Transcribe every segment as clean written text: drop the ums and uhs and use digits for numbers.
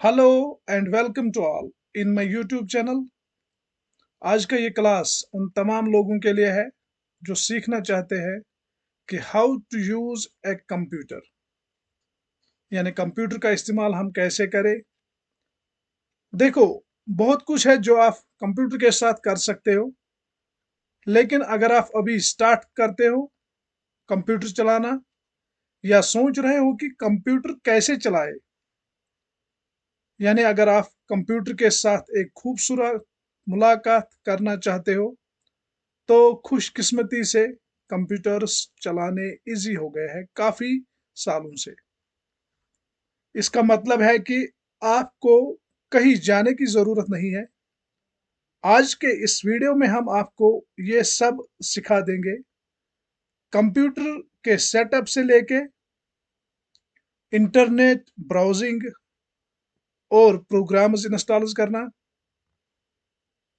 Hello and welcome to all in my YouTube channel. आज का ये क्लास उन तमाम लोगों के लिए है जो सीखना चाहते हैं कि how to use a computer, यानी कंप्यूटर का इस्तेमाल हम कैसे करें। देखो, बहुत कुछ है जो आप कंप्यूटर के साथ कर सकते हो, लेकिन अगर आप अभी स्टार्ट करते हो कंप्यूटर चलाना या सोच रहे हो कि कंप्यूटर कैसे चलाए, यानी अगर आप कंप्यूटर के साथ एक खूबसूरत मुलाकात करना चाहते हो, तो खुशकिस्मती से कंप्यूटर्स चलाने इजी हो गए हैं काफ़ी सालों से। इसका मतलब है कि आपको कहीं जाने की ज़रूरत नहीं है। आज के इस वीडियो में हम आपको ये सब सिखा देंगे, कंप्यूटर के सेटअप से लेके इंटरनेट ब्राउजिंग और प्रोग्राम्स इंस्टॉल करना,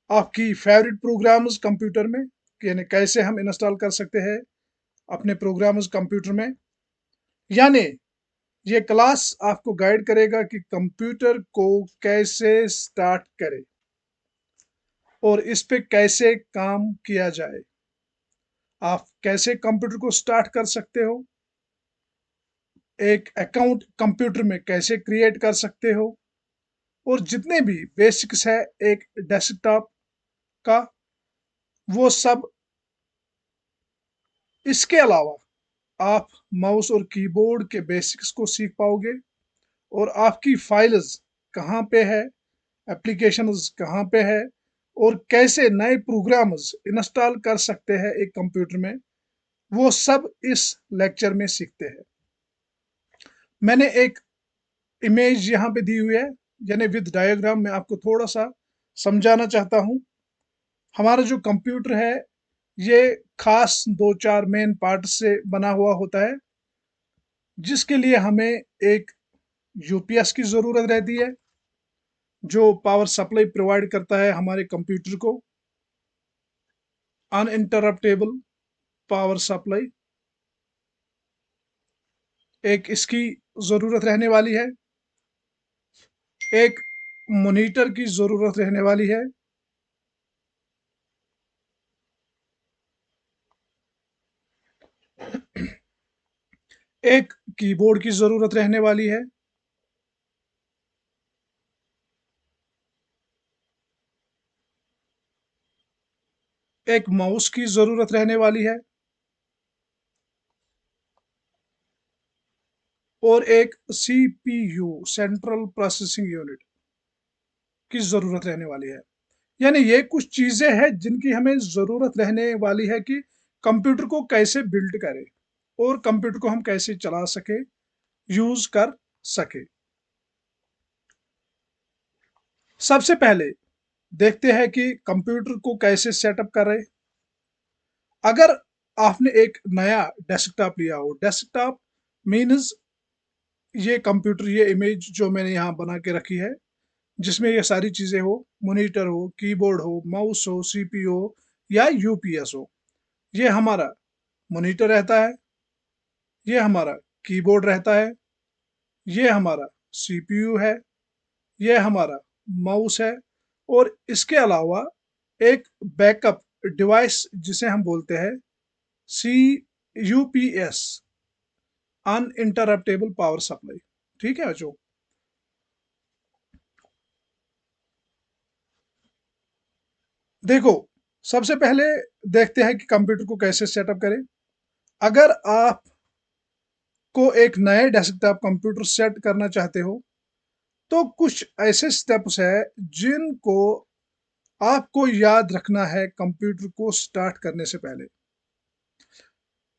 आपकी फेवरेट प्रोग्राम्स कंप्यूटर में, यानी कैसे हम इंस्टॉल कर सकते हैं अपने प्रोग्राम्स कंप्यूटर में। यानी ये क्लास आपको गाइड करेगा कि कंप्यूटर को कैसे स्टार्ट करें और इस पे कैसे काम किया जाए। आप कैसे कंप्यूटर को स्टार्ट कर सकते हो, एक अकाउंट कंप्यूटर में कैसे क्रिएट कर सकते हो, और जितने भी बेसिक्स है एक डेस्कटॉप का, वो सब। इसके अलावा आप माउस और कीबोर्ड के बेसिक्स को सीख पाओगे, और आपकी फाइल्स कहाँ पे है, एप्लीकेशंस कहाँ पे है, और कैसे नए प्रोग्राम्स इंस्टॉल कर सकते हैं एक कंप्यूटर में, वो सब इस लेक्चर में सीखते हैं। मैंने एक इमेज यहाँ पे दी हुई है, यानी विद डायग्राम में आपको थोड़ा सा समझाना चाहता हूँ। हमारा जो कंप्यूटर है ये खास दो चार मेन पार्ट से बना हुआ होता है, जिसके लिए हमें एक यूपीएस की ज़रूरत रहती है जो पावर सप्लाई प्रोवाइड करता है हमारे कंप्यूटर को, अनइंटरप्टेबल पावर सप्लाई एक इसकी ज़रूरत रहने वाली है। एक मॉनिटर की ज़रूरत रहने वाली है। एक कीबोर्ड की ज़रूरत रहने वाली है। एक माउस की ज़रूरत रहने वाली है, और एक सीपीयू सेंट्रल प्रोसेसिंग यूनिट की ज़रूरत रहने वाली है। यानी ये कुछ चीज़ें हैं जिनकी हमें ज़रूरत रहने वाली है कि कंप्यूटर को कैसे बिल्ड करें और कंप्यूटर को हम कैसे चला सके, यूज़ कर सके। सबसे पहले देखते हैं कि कंप्यूटर को कैसे सेटअप करें। अगर आपने एक नया डेस्कटॉप लिया हो, डेस्कटॉप मीन्स ये कंप्यूटर, ये इमेज जो मैंने यहाँ बना के रखी है, जिसमें ये सारी चीज़ें हो, मॉनिटर हो, कीबोर्ड हो, माउस हो, सीपीयू हो या यूपीएस हो। ये हमारा मॉनिटर रहता है, ये हमारा कीबोर्ड रहता है, ये हमारा सीपीयू है, ये हमारा माउस है, और इसके अलावा एक बैकअप डिवाइस जिसे हम बोलते हैं सी यूपीएस, अनइंटरप्टेबल पावर सप्लाई। ठीक है बच्चों। देखो, सबसे पहले देखते हैं कि कंप्यूटर को कैसे सेटअप करें। अगर आप को एक नए डेस्कटॉप कंप्यूटर सेट करना चाहते हो, तो कुछ ऐसे स्टेप्स है जिनको आपको याद रखना है कंप्यूटर को स्टार्ट करने से पहले।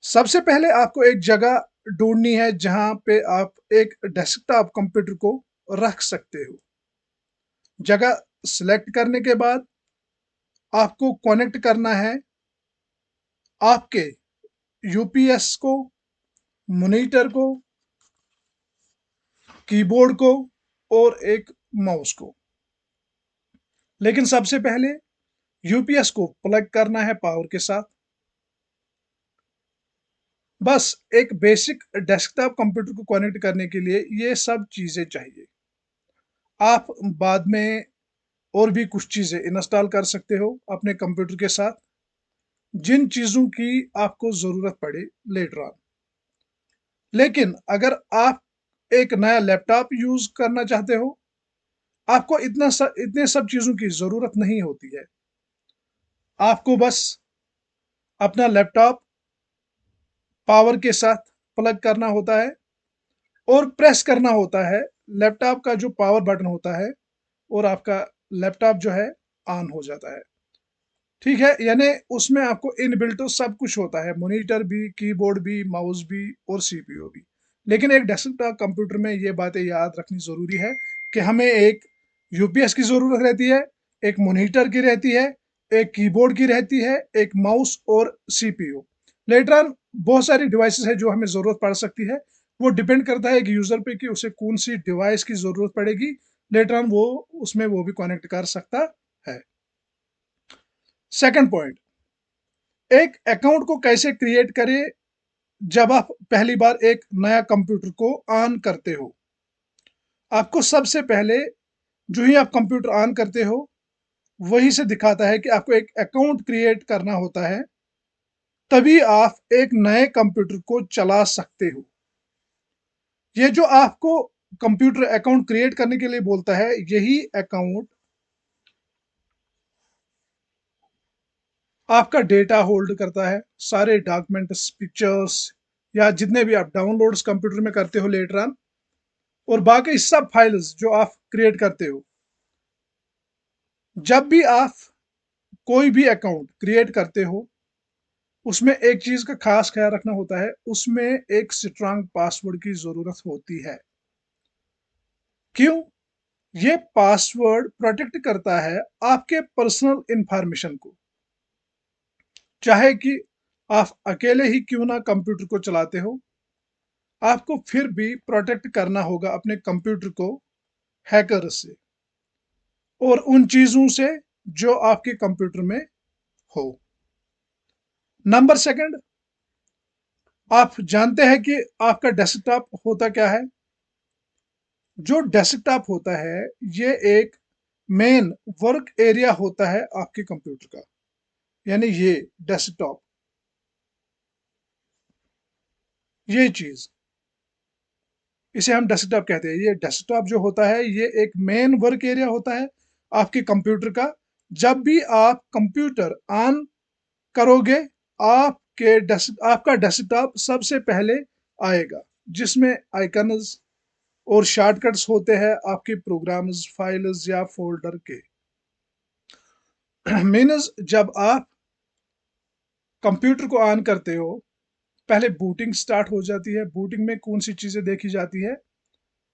सबसे पहले आपको एक जगह ढूंढनी है जहां पे आप एक डेस्कटॉप कंप्यूटर को रख सकते हो। जगह सिलेक्ट करने के बाद आपको कनेक्ट करना है आपके यूपीएस को, मॉनिटर को, कीबोर्ड को, और एक माउस को। लेकिन सबसे पहले यूपीएस को प्लग करना है पावर के साथ। बस एक बेसिक डेस्कटॉप कंप्यूटर को कनेक्ट करने के लिए ये सब चीजें चाहिए। आप बाद में और भी कुछ चीज़ें इंस्टॉल कर सकते हो अपने कंप्यूटर के साथ, जिन चीज़ों की आपको ज़रूरत पड़े लेटर ऑन। लेकिन अगर आप एक नया लैपटॉप यूज़ करना चाहते हो, आपको इतने सब चीज़ों की ज़रूरत नहीं होती है। आपको बस अपना लैपटॉप पावर के साथ प्लग करना होता है और प्रेस करना होता है लैपटॉप का जो पावर बटन होता है, और आपका लैपटॉप जो है ऑन हो जाता है। ठीक है, यानी उसमें आपको इनबिल्ट तो सब कुछ होता है, मॉनिटर भी, कीबोर्ड भी, माउस भी और सीपीयू भी। लेकिन एक डेस्कटॉप कंप्यूटर में ये बातें याद रखनी ज़रूरी है कि हमें एक यूपीएस की ज़रूरत रहती है, एक मॉनिटर की रहती है, एक कीबोर्ड की रहती है, एक माउस और सीपीयू। लेटर ऑन बहुत सारी डिवाइसेस है जो हमें ज़रूरत पड़ सकती है। वो डिपेंड करता है एक यूज़र पे कि उसे कौन सी डिवाइस की ज़रूरत पड़ेगी। लेटर ऑन वो उसमें वो भी कनेक्ट कर सकता है। सेकंड पॉइंट, एक अकाउंट को कैसे क्रिएट करें जब आप पहली बार एक नया कंप्यूटर को ऑन करते हो। आपको सबसे पहले जो ही आप कंप्यूटर ऑन करते हो, वहीं से दिखाता है कि आपको एक अकाउंट क्रिएट करना होता है, तभी आप एक नए कंप्यूटर को चला सकते हो। ये जो आपको कंप्यूटर अकाउंट क्रिएट करने के लिए बोलता है, यही अकाउंट आपका डेटा होल्ड करता है, सारे डॉक्यूमेंट्स, पिक्चर्स या जितने भी आप डाउनलोड्स कंप्यूटर में करते हो लेटर ऑन, और बाकी सब फाइल्स जो आप क्रिएट करते हो। जब भी आप कोई भी अकाउंट क्रिएट करते हो, उसमें एक चीज का खास ख्याल रखना होता है, उसमें एक स्ट्रांग पासवर्ड की जरूरत होती है। क्यों? ये पासवर्ड प्रोटेक्ट करता है आपके पर्सनल इंफॉर्मेशन को। चाहे कि आप अकेले ही क्यों ना कंप्यूटर को चलाते हो, आपको फिर भी प्रोटेक्ट करना होगा अपने कंप्यूटर को हैकर से और उन चीजों से जो आपके कंप्यूटर में हो। नंबर सेकंड, आप जानते हैं कि आपका डेस्कटॉप होता क्या है? जो डेस्कटॉप होता है, ये एक मेन वर्क एरिया होता है आपके कंप्यूटर का। यानी ये डेस्कटॉप, ये चीज, इसे हम डेस्कटॉप कहते हैं। ये डेस्कटॉप जो होता है, ये एक मेन वर्क एरिया होता है आपके कंप्यूटर का। जब भी आप कंप्यूटर ऑन करोगे, आपका डेस्कटॉप सबसे पहले आएगा, जिसमें आइकन्स और शॉर्टकट्स होते हैं आपके प्रोग्राम्स, फाइल्स या फोल्डर के। मीन्स जब आप कंप्यूटर को ऑन करते हो, पहले बूटिंग स्टार्ट हो जाती है। बूटिंग में कौन सी चीज़ें देखी जाती है,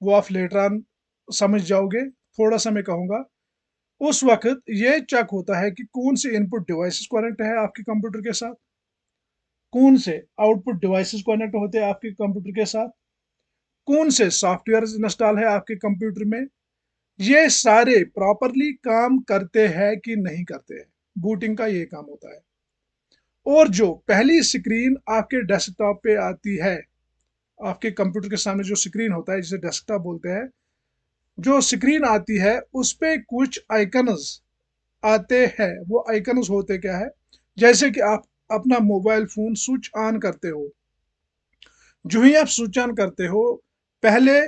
वो आप लेटर ऑन समझ जाओगे, थोड़ा सा मैं कहूँगा। उस वक्त ये चेक होता है कि कौन से इनपुट डिवाइसेस कनेक्ट है आपके कंप्यूटर के साथ, कौन से आउटपुट डिवाइसेस कनेक्ट होते हैं आपके कंप्यूटर के साथ, कौन से सॉफ्टवेयर इंस्टॉल है आपके कंप्यूटर में, ये सारे प्रॉपरली काम करते हैं कि नहीं करते हैं। बूटिंग का ये काम होता है। और जो पहली स्क्रीन आपके डेस्कटॉप पे आती है, आपके कंप्यूटर के सामने जो स्क्रीन होता है जिसे डेस्कटॉप बोलते हैं, जो स्क्रीन आती है उस पे कुछ आइकन्स आते हैं। वो आइकन्स होते क्या है? जैसे कि आप अपना मोबाइल फोन स्विच ऑन करते हो, जो ही आप स्विच ऑन करते हो, पहले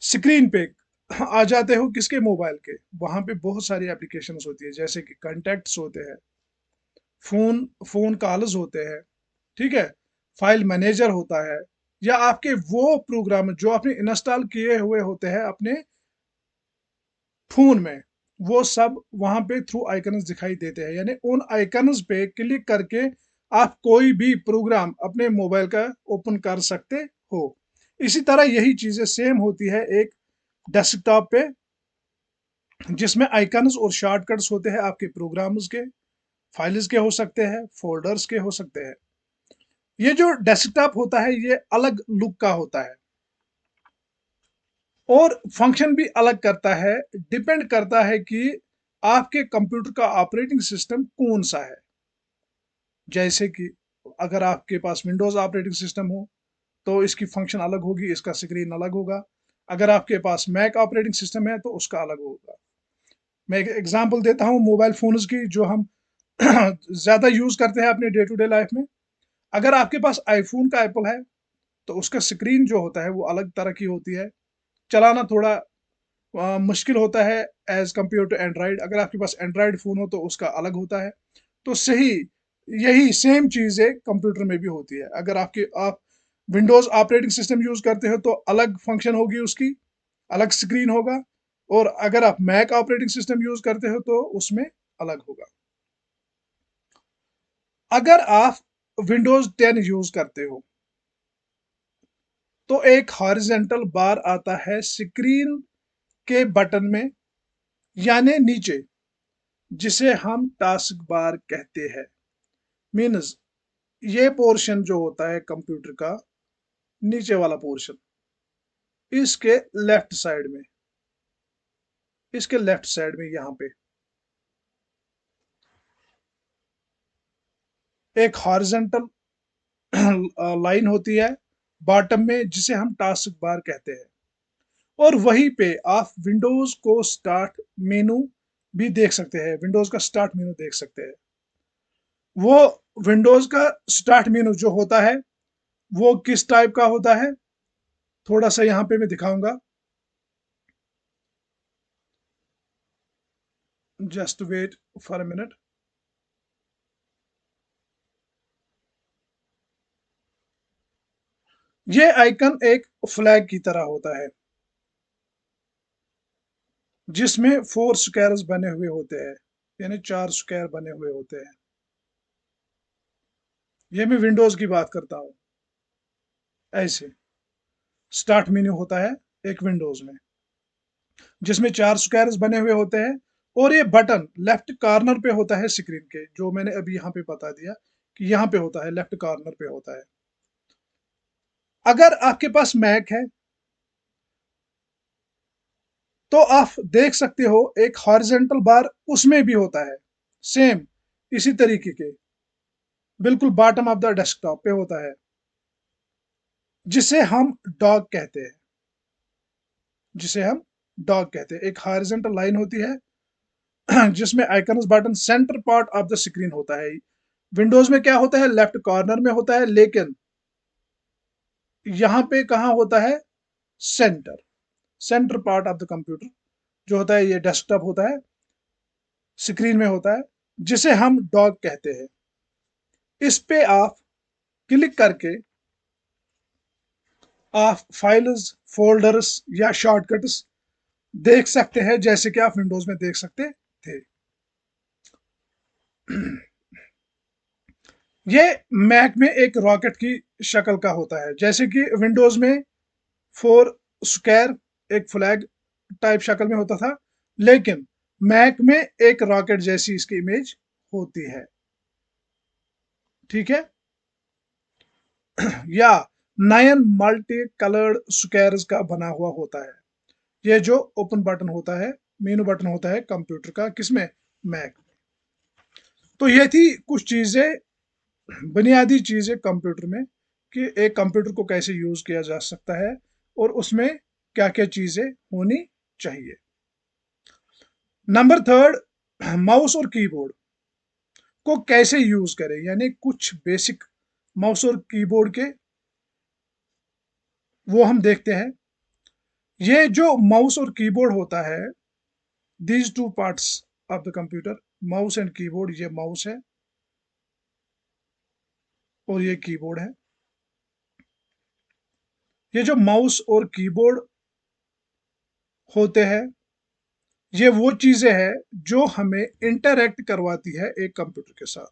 स्क्रीन पे आ जाते हो किसके? मोबाइल के। वहां पे बहुत सारी एप्लीकेशंस होती है, जैसे कि कॉन्टैक्ट्स होते हैं, फोन फोन कॉल्स होते हैं, ठीक है, फाइल मैनेजर होता है, या आपके वो प्रोग्राम जो आपने इंस्टॉल किए हुए होते हैं अपने फोन में, वो सब वहां पे थ्रू आइकन्स दिखाई देते हैं। यानी उन आइकन्स पे क्लिक करके आप कोई भी प्रोग्राम अपने मोबाइल का ओपन कर सकते हो। इसी तरह यही चीजें सेम होती है एक डेस्कटॉप पे, जिसमें आइकन्स और शॉर्टकट्स होते हैं आपके प्रोग्राम्स के, फाइल्स के हो सकते हैं, फोल्डर्स के हो सकते हैं। ये जो डेस्कटॉप होता है, ये अलग लुक का होता है और फंक्शन भी अलग करता है। डिपेंड करता है कि आपके कंप्यूटर का ऑपरेटिंग सिस्टम कौन सा है। जैसे कि अगर आपके पास विंडोज ऑपरेटिंग सिस्टम हो, तो इसकी फंक्शन अलग होगी, इसका स्क्रीन अलग होगा। अगर आपके पास मैक ऑपरेटिंग सिस्टम है तो उसका अलग होगा। मैं एक एग्जांपल देता हूँ मोबाइल फोन्स की, जो हम ज़्यादा यूज़ करते हैं अपने डे टू डे लाइफ में। अगर आपके पास आईफोन का एप्पल है तो उसका स्क्रीन जो होता है वो अलग तरह की होती है, चलाना थोड़ा मुश्किल होता है एज कम्पेयर टू एंड्रॉयड। अगर आपके पास एंड्रॉयड फ़ोन हो तो उसका अलग होता है। तो सही यही सेम चीज़ें कंप्यूटर में भी होती है। अगर आप विंडोज़ ऑपरेटिंग सिस्टम यूज़ करते हो तो अलग फंक्शन होगी उसकी, अलग स्क्रीन होगा। और अगर आप मैक ऑपरेटिंग सिस्टम यूज़ करते हो तो उसमें अलग होगा। अगर आप विंडोज़ 10 यूज़ करते हो तो एक हॉरिजेंटल बार आता है स्क्रीन के बटन में, यानी नीचे, जिसे हम टास्क बार कहते हैं। मीन्स ये पोर्शन जो होता है कंप्यूटर का, नीचे वाला पोर्शन, इसके लेफ्ट साइड में, इसके लेफ्ट साइड में यहाँ पे एक हॉरिजेंटल लाइन होती है बॉटम में, जिसे हम टास्क बार कहते हैं। और वहीं पे आप विंडोज को स्टार्ट मेनू भी देख सकते हैं, विंडोज का स्टार्ट मेनू देख सकते हैं। वो विंडोज का स्टार्ट मेनू जो होता है वो किस टाइप का होता है, थोड़ा सा यहाँ पे मैं दिखाऊंगा। Just wait for a minute. ये आइकन एक फ्लैग की तरह होता है, जिसमें 4 स्क्वायर्स बने हुए होते हैं, यानी 4 स्क्वायर बने हुए होते हैं। ये मैं विंडोज की बात करता हूँ। ऐसे स्टार्ट मेन्यू होता है एक विंडोज में, जिसमें 4 स्क्वायर्स बने हुए होते हैं। और ये बटन लेफ्ट कॉर्नर पे होता है स्क्रीन के, जो मैंने अभी यहाँ पे बता दिया कि यहाँ पे होता है, लेफ्ट कॉर्नर पे होता है। अगर आपके पास मैक है तो आप देख सकते हो एक हॉरिजेंटल बार उसमें भी होता है, सेम इसी तरीके के, बिल्कुल बॉटम ऑफ द डेस्कटॉप पे होता है, जिसे हम डॉग कहते हैं, जिसे हम डॉग कहते हैं। एक हॉरिजेंटल लाइन होती है जिसमें icons button centre part of the screen होता है। विंडोज में क्या होता है, लेफ्ट कॉर्नर में होता है, लेकिन यहाँ पे कहाँ होता है, centre, centre part of the computer जो होता है, ये डेस्कटॉप होता है, स्क्रीन में होता है, जिसे हम डॉग कहते हैं। इस पे आप क्लिक करके आप फाइल्स, फोल्डर्स या शॉर्टकट्स देख सकते हैं, जैसे कि आप विंडोज में देख सकते थे। ये मैक में एक रॉकेट की शक्ल का होता है, जैसे कि विंडोज में 4 स्क्वायर एक फ्लैग टाइप शक्ल में होता था, लेकिन मैक में एक रॉकेट जैसी इसकी इमेज होती है। ठीक है। या 9 मल्टी कलर्ड स्क्वायर्स का बना हुआ होता है। ये जो ओपन बटन होता है, मेनू बटन होता है कंप्यूटर का, किसमें, मैक। तो ये थी कुछ चीजें, बुनियादी चीजें कंप्यूटर में, कि एक कंप्यूटर को कैसे यूज किया जा सकता है और उसमें क्या क्या चीजें होनी चाहिए। नंबर थर्ड, माउस और कीबोर्ड को कैसे यूज करें, यानी कुछ बेसिक माउस और कीबोर्ड के वो हम देखते हैं। ये जो माउस और कीबोर्ड होता है, these two parts of the computer, mouse and keyboard, ये माउस है और ये कीबोर्ड है। ये जो माउस और कीबोर्ड होते हैं, ये वो चीजें हैं जो हमें इंटरैक्ट करवाती है एक कंप्यूटर के साथ।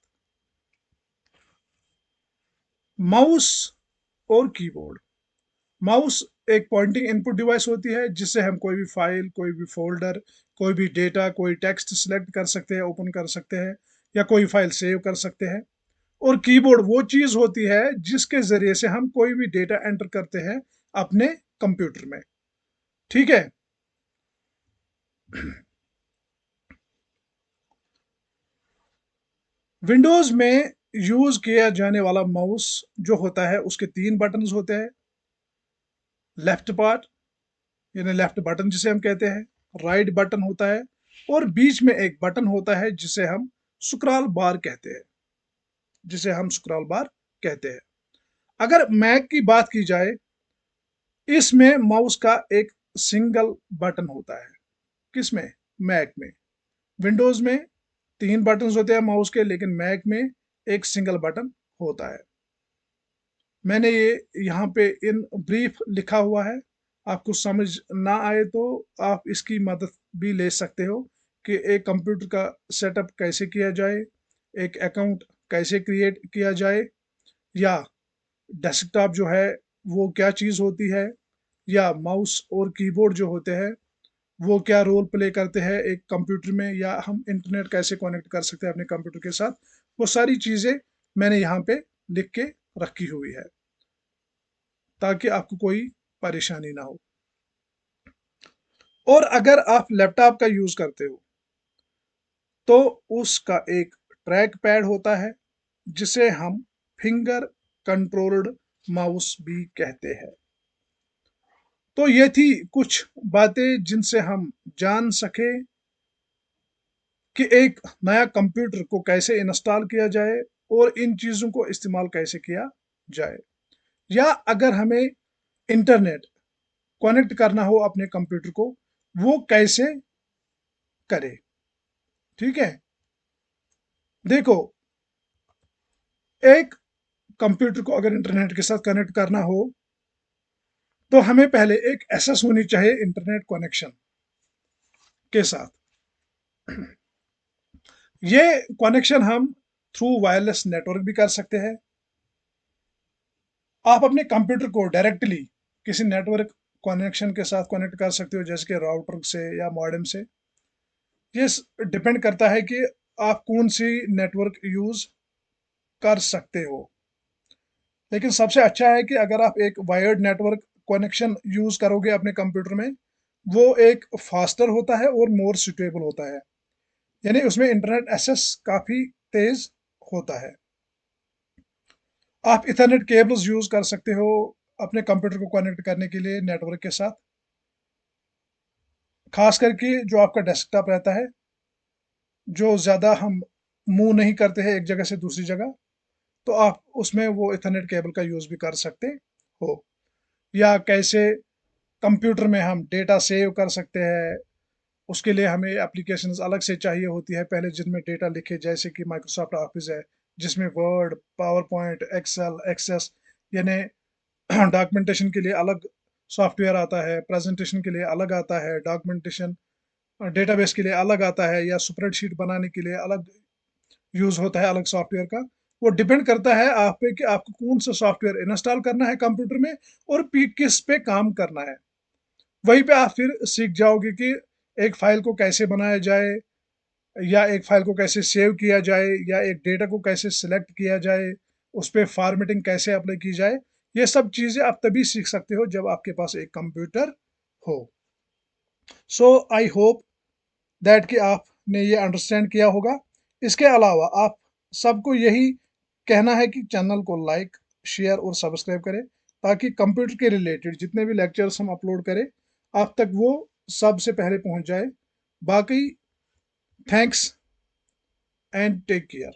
माउस और कीबोर्ड, माउस एक पॉइंटिंग इनपुट डिवाइस होती है, जिससे हम कोई भी फाइल, कोई भी फोल्डर, कोई भी डेटा, कोई टेक्स्ट सिलेक्ट कर सकते हैं, ओपन कर सकते हैं, या कोई फाइल सेव कर सकते हैं। और कीबोर्ड वो चीज होती है जिसके जरिए से हम कोई भी डेटा एंटर करते हैं अपने कंप्यूटर में। ठीक है। विंडोज में यूज किया जाने वाला माउस जो होता है, उसके 3 बटन्स होते हैं। लेफ्ट पार्ट यानी लेफ्ट बटन जिसे हम कहते हैं, राइट बटन होता है, और बीच में एक बटन होता है जिसे हम स्क्रॉल बार कहते हैं, जिसे हम स्क्रॉल बार कहते हैं। अगर मैक की बात की जाए, इसमें माउस का एक सिंगल बटन होता है। किसमें? मैक में। विंडोज में 3 बटन होते हैं माउस के, लेकिन मैक में एक सिंगल बटन होता है। मैंने ये यहाँ पे इन ब्रीफ लिखा हुआ है, आपको समझ ना आए तो आप इसकी मदद भी ले सकते हो कि एक कंप्यूटर का सेटअप कैसे किया जाए, एक अकाउंट कैसे क्रिएट किया जाए, या डेस्कटॉप जो है वो क्या चीज़ होती है, या माउस और कीबोर्ड जो होते हैं वो क्या रोल प्ले करते हैं एक कंप्यूटर में, या हम इंटरनेट कैसे कनेक्ट कर सकते हैं अपने कंप्यूटर के साथ। वो सारी चीज़ें मैंने यहाँ पे लिख के रखी हुई है ताकि आपको कोई परेशानी ना हो। और अगर आप लैपटॉप का यूज करते हो तो उसका एक ट्रैक पैड होता है जिसे हम फिंगर कंट्रोल्ड माउस भी कहते हैं। तो ये थी कुछ बातें जिनसे हम जान सके कि एक नया कंप्यूटर को कैसे इंस्टॉल किया जाए और इन चीज़ों को इस्तेमाल कैसे किया जाए, या अगर हमें इंटरनेट कनेक्ट करना हो अपने कंप्यूटर को, वो कैसे करे। ठीक है, देखो, एक कंप्यूटर को अगर इंटरनेट के साथ कनेक्ट करना हो तो हमें पहले एक एसएस होनी चाहिए इंटरनेट कनेक्शन के साथ। ये कनेक्शन हम थ्रू वायरलेस नेटवर्क भी कर सकते हैं। आप अपने कंप्यूटर को डायरेक्टली किसी नेटवर्क कनेक्शन के साथ कनेक्ट कर सकते हो, जैसे कि राउटर से या मॉडेम से। ये डिपेंड करता है कि आप कौन सी नेटवर्क यूज कर सकते हो, लेकिन सबसे अच्छा है कि अगर आप एक वायर्ड नेटवर्क कनेक्शन यूज करोगे अपने कंप्यूटर में, वो एक फास्टर होता है और मोर सुटेबल होता है, यानी उसमें इंटरनेट एक्सेस काफी तेज होता है। आप इथरनेट केबल्स यूज कर सकते हो अपने कंप्यूटर को कनेक्ट करने के लिए नेटवर्क के साथ, खास करके जो आपका डेस्कटॉप रहता है, जो ज़्यादा हम मूव नहीं करते हैं एक जगह से दूसरी जगह, तो आप उसमें वो इथरनेट केबल का यूज़ भी कर सकते हो। या कैसे कंप्यूटर में हम डेटा सेव कर सकते हैं, उसके लिए हमें एप्लीकेशंस अलग से चाहिए होती है पहले जिनमें डेटा लिखे, जैसे कि माइक्रोसॉफ्ट ऑफिस है जिसमें word, PowerPoint, Excel, Access, यानी डॉक्यूमेंटेशन के लिए अलग सॉफ्टवेयर आता है, प्रेजेंटेशन के लिए अलग आता है, डॉक्यूमेंटेशन डेटाबेस के लिए अलग आता है, या स्प्रेडशीट बनाने के लिए अलग यूज होता है अलग सॉफ्टवेयर का। वो डिपेंड करता है आप पे कि आपको कौन सा सॉफ्टवेयर इंस्टॉल करना है कंप्यूटर में और किस पे काम करना है। वहीं पे आप फिर सीख जाओगे कि एक फाइल को कैसे बनाया जाए, या एक फाइल को कैसे सेव किया जाए, या एक डेटा को कैसे सिलेक्ट किया जाए, उस पर फॉर्मेटिंग कैसे अप्लाई की जाए। ये सब चीज़ें आप तभी सीख सकते हो जब आपके पास एक कंप्यूटर हो। सो आई होप दैट कि आपने ये अंडरस्टैंड किया होगा। इसके अलावा आप सबको यही कहना है कि चैनल को लाइक, शेयर और सब्सक्राइब करें ताकि कंप्यूटर के रिलेटेड जितने भी लेक्चर्स हम अपलोड करें आप तक वो सबसे पहले पहुंच जाए। बाकी थैंक्स एंड टेक केयर।